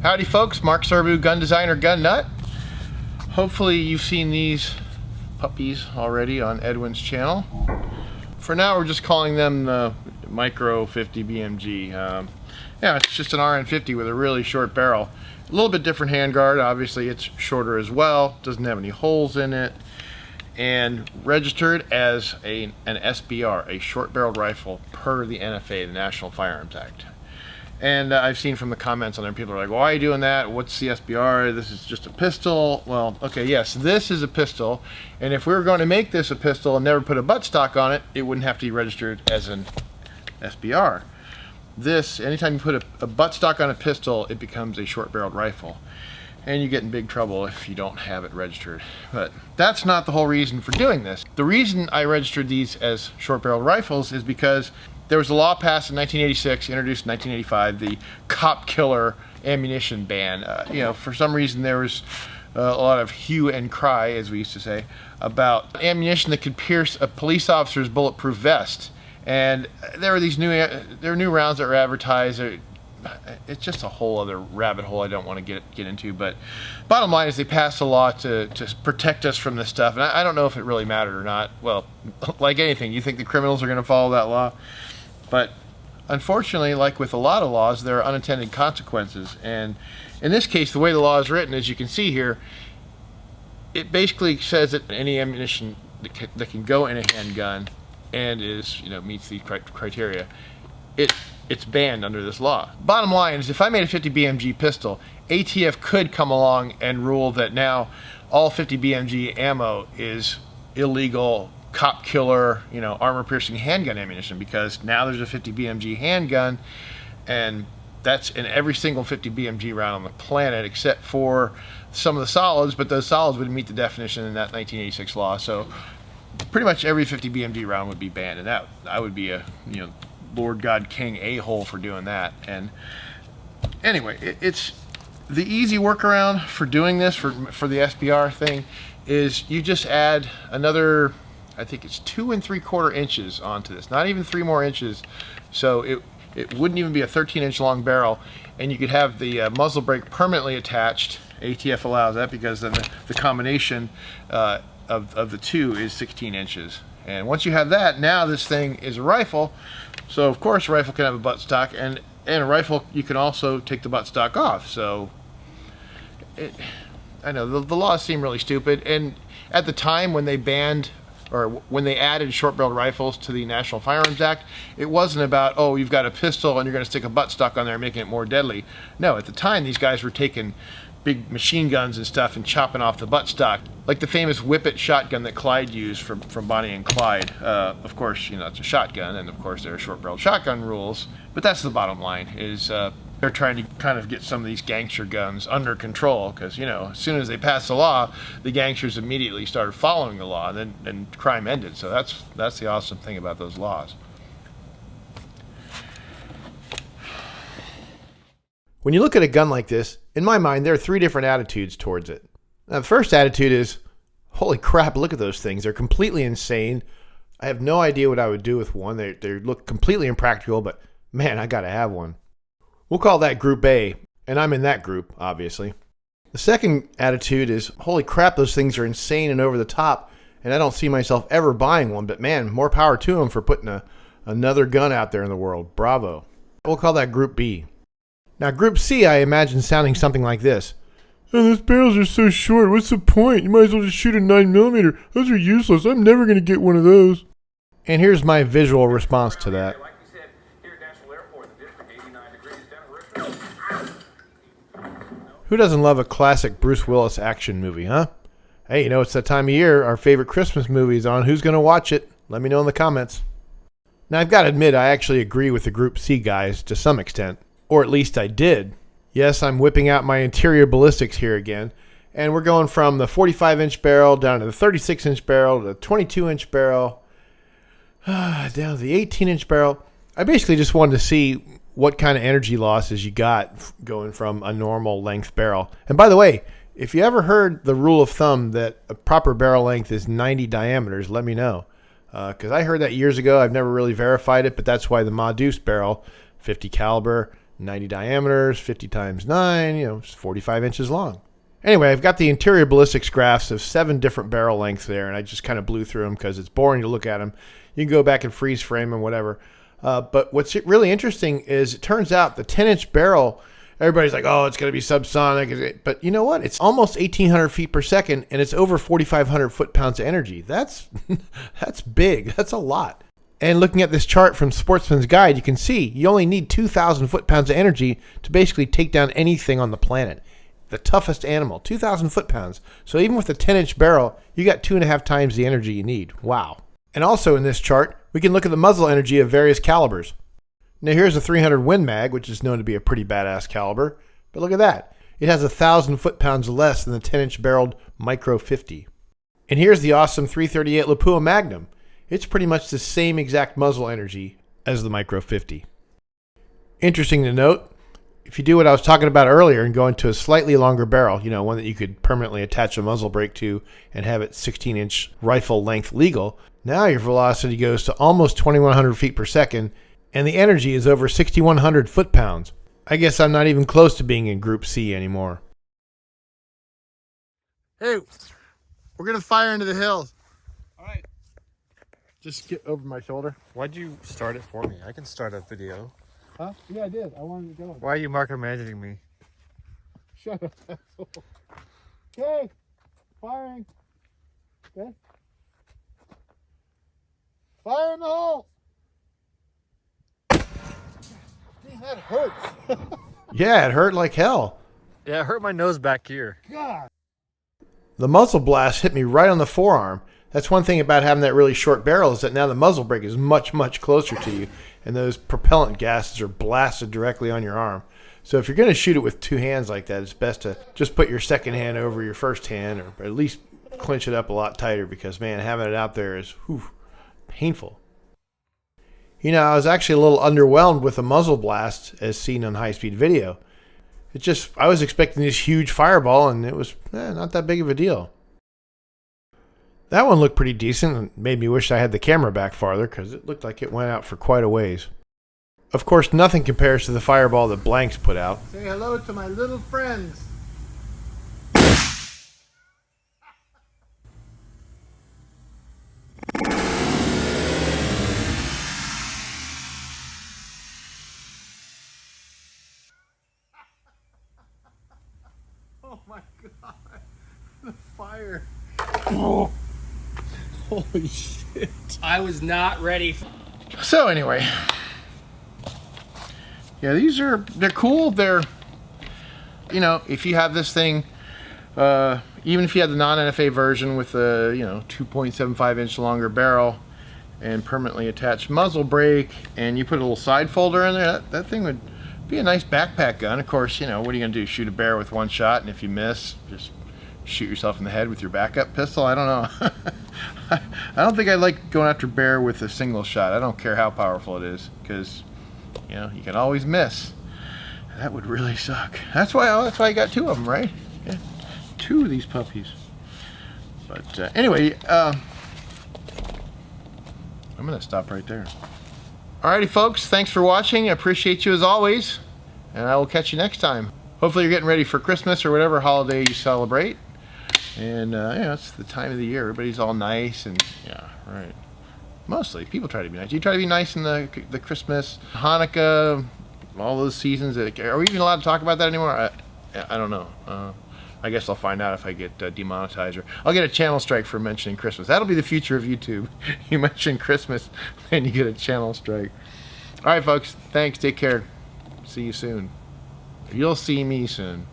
Howdy folks, Mark Serbu, gun designer, gun nut. Hopefully you've seen these puppies already on Edwin's channel. For now we're just calling them the Micro 50 BMG. Yeah, it's just an RN50 with a really short barrel. A little bit different handguard, obviously it's shorter as well, doesn't have any holes in it, and registered as an SBR, a short-barreled rifle, per the NFA, the National Firearms Act. And I've seen from the comments on there, people are like, why are you doing that? What's the SBR? This is just a pistol. Well, okay, yes, this is a pistol. And if we were going to make this a pistol and never put a buttstock on it, it wouldn't have to be registered as an SBR. This, anytime you put a buttstock on a pistol, it becomes a short-barreled rifle. And you get in big trouble if you don't have it registered. But that's not the whole reason for doing this. The reason I registered these as short-barreled rifles is because there was a law passed in 1986, introduced in 1985, the cop killer ammunition ban. For some reason there was a lot of hue and cry, as we used to say, about ammunition that could pierce a police officer's bulletproof vest. And there were these new rounds that were advertised. It's just a whole other rabbit hole I don't want to get into. But bottom line is they passed a law to protect us from this stuff. And I don't know if it really mattered or not. Well, like anything, you think the criminals are going to follow that law? But unfortunately, like with a lot of laws, there are unintended consequences. And in this case, the way the law is written, as you can see here, it basically says that any ammunition that can go in a handgun and meets these criteria, it's banned under this law. Bottom line is, if I made a 50 BMG pistol, ATF could come along and rule that now all 50 BMG ammo is illegal cop killer, armor piercing handgun ammunition, because now there's a 50 BMG handgun, and that's in every single 50 BMG round on the planet except for some of the solids, but those solids would meet the definition in that 1986 law. So pretty much every 50 BMG round would be banned, and that I would be a Lord God King a-hole for doing that. And anyway, it's the easy workaround for doing this for the SBR thing is you just add another, I think it's 2 3/4 inches onto this, not even 3 more inches. So it wouldn't even be a 13-inch long barrel, and you could have the muzzle brake permanently attached. ATF allows that because then the combination of the two is 16 inches. And once you have that, now this thing is a rifle. So of course a rifle can have a buttstock, and a rifle you can also take the buttstock off. So I know the laws seem really stupid, and at the time when they banned or when they added short-barreled rifles to the National Firearms Act, it wasn't about, oh, you've got a pistol and you're going to stick a buttstock on there and making it more deadly. No, at the time these guys were taking big machine guns and stuff and chopping off the buttstock, like the famous Whippet shotgun that Clyde used from Bonnie and Clyde. Of course, it's a shotgun, and of course there are short-barreled shotgun rules, but that's the bottom line, is they're trying to kind of get some of these gangster guns under control, because as soon as they passed the law, the gangsters immediately started following the law, and then crime ended. So that's the awesome thing about those laws. When you look at a gun like this, in my mind, there are 3 different attitudes towards it. Now, the first attitude is, holy crap, look at those things. They're completely insane. I have no idea what I would do with one. They look completely impractical, but man, I gotta have one. We'll call that Group A, and I'm in that group, obviously. The second attitude is, holy crap, those things are insane and over the top, and I don't see myself ever buying one, but man, more power to them for putting another gun out there in the world. Bravo. We'll call that Group B. Now, Group C, I imagine sounding something like this. Oh, those barrels are so short. What's the point? You might as well just shoot a 9mm. Those are useless. I'm never going to get one of those. And here's my visual response to that. Who doesn't love a classic Bruce Willis action movie, huh? Hey, it's that time of year. Our favorite Christmas movie is on. Who's going to watch it? Let me know in the comments. Now, I've got to admit, I actually agree with the Group C guys to some extent. Or at least I did. Yes, I'm whipping out my interior ballistics here again. And we're going from the 45-inch barrel down to the 36-inch barrel to the 22-inch barrel, down to the 18-inch barrel. I basically just wanted to see what kind of energy losses you got going from a normal length barrel. And by the way, if you ever heard the rule of thumb that a proper barrel length is 90 diameters, let me know. Because I heard that years ago. I've never really verified it, but that's why the Ma Deuce barrel, 50 caliber, 90 diameters, 50 times 9, it's 45 inches long. Anyway, I've got the interior ballistics graphs of 7 different barrel lengths there, and I just kind of blew through them because it's boring to look at them. You can go back and freeze frame and whatever. But what's really interesting is it turns out the 10-inch barrel, everybody's like, oh, it's going to be subsonic. But you know what? It's almost 1,800 feet per second, and it's over 4,500 foot-pounds of energy. That's big. That's a lot. And looking at this chart from Sportsman's Guide, you can see you only need 2,000 foot-pounds of energy to basically take down anything on the planet. The toughest animal, 2,000 foot-pounds. So even with a 10-inch barrel, you got 2.5 times the energy you need. Wow. And also in this chart, we can look at the muzzle energy of various calibers. Now here's a 300 Win Mag, which is known to be a pretty badass caliber. But look at that. It has 1,000 foot-pounds less than the 10-inch barreled Micro 50. And here's the awesome 338 Lapua Magnum. It's pretty much the same exact muzzle energy as the Micro 50. Interesting to note, if you do what I was talking about earlier and go into a slightly longer barrel, one that you could permanently attach a muzzle brake to and have it 16-inch rifle length legal, now your velocity goes to almost 2,100 feet per second, and the energy is over 6,100 foot-pounds. I guess I'm not even close to being in Group C anymore. Hey, we're going to fire into the hills. All right. Just get over my shoulder. Why'd you start it for me? I can start a video. Huh? Yeah, I did. I wanted to go. Why are you micromanaging me? Shut up, asshole. Okay. Firing. Okay. Fire in the hole. Damn, that hurts. Yeah, it hurt like hell. Yeah, it hurt my nose back here. God. The muzzle blast hit me right on the forearm. That's one thing about having that really short barrel is that now the muzzle brake is much, much closer to you, and those propellant gases are blasted directly on your arm. So if you're going to shoot it with 2 hands like that, it's best to just put your second hand over your first hand, or at least clinch it up a lot tighter because, man, having it out there is painful. I was actually a little underwhelmed with the muzzle blast as seen on high-speed video. I was expecting this huge fireball, and it was not that big of a deal. That one looked pretty decent and made me wish I had the camera back farther because it looked like it went out for quite a ways. Of course, nothing compares to the fireball that Blanks put out. Say hello to my little friends. Oh my God. The fire. Oh. Holy shit. I was not ready. So anyway, yeah, they're cool. They're, if you have this thing, even if you had the non-NFA version with the 2.75 inch longer barrel and permanently attached muzzle brake, and you put a little side folder in there, that thing would be a nice backpack gun. Of course, what are you gonna do? Shoot a bear with one shot, and if you miss, just shoot yourself in the head with your backup pistol? I don't know. I don't think I like going after bear with a single shot. I don't care how powerful it is, because you can always miss. That would really suck. That's why I got 2 of them, right? Yeah, 2 of these puppies. But anyway, I'm gonna stop right there. Alrighty, folks, thanks for watching. I appreciate you as always, and I will catch you next time. Hopefully you're getting ready for Christmas or whatever holiday you celebrate. And it's the time of the year. Everybody's all nice, and yeah, right. Mostly, people try to be nice. You try to be nice in the Christmas, Hanukkah, all those seasons. Are we even allowed to talk about that anymore? I don't know. I guess I'll find out if I get demonetized, or I'll get a channel strike for mentioning Christmas. That'll be the future of YouTube. You mention Christmas, and you get a channel strike. All right, folks. Thanks. Take care. See you soon. You'll see me soon.